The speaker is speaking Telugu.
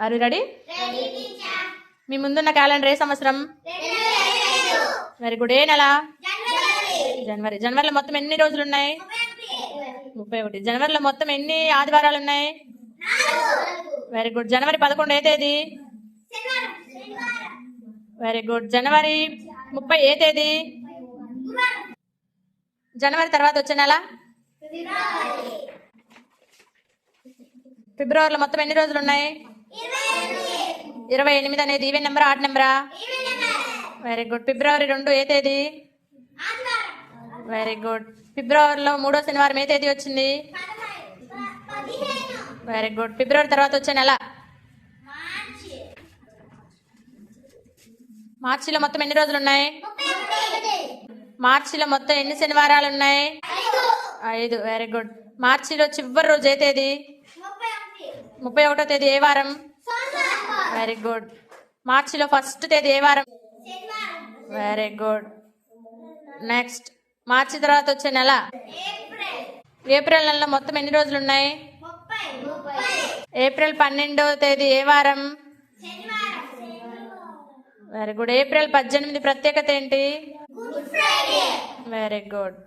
Are you ready? మీ ముందున్న క్యాలెండర్ ఏ సంవత్సరం? Very good. ఏ నెల? జనవరి. జనవరిలో మొత్తం ఎన్ని రోజులు ఉన్నాయి? 31. జనవరిలో మొత్తం ఎన్ని ఆదివారాలు ఉన్నాయి? Very good. జనవరి 11 ఏ తేదీ? Very good. జనవరి 30 ఏ తేదీ? జనవరి తర్వాత వచ్చే నెల? ఫిబ్రవరిలో మొత్తం ఎన్ని రోజులు ఉన్నాయి? 28 అనేది ఈవెన్ నెంబరా ఆడ్ నెంబరా? Very good. ఫిబ్రవరి 2 ఏ తేదీ? Very good. ఫిబ్రవరిలో 3వ శనివారం ఏ తేదీ వచ్చింది? Very good. ఫిబ్రవరి తర్వాత వచ్చే నెల? మార్చిలో మొత్తం ఎన్ని రోజులు ఉన్నాయి? మార్చిలో మొత్తం ఎన్ని శనివారాలు ఉన్నాయి? 5. Very good. మార్చిలో చివరి రోజు ఏ తేదీ? 31వ తేదీ ఏ వారం? Very good. మార్చిలో ఫస్ట్ తేదీ ఏ వారం? Very good. నెక్స్ట్, మార్చి తర్వాత వచ్చే నెల? ఏప్రిల్ నెలలో మొత్తం ఎన్ని రోజులు ఉన్నాయి? ఏప్రిల్ 12వ తేదీ ఏ వారం? Very good. ఏప్రిల్ 18 ప్రత్యేకత ఏంటి? Very good.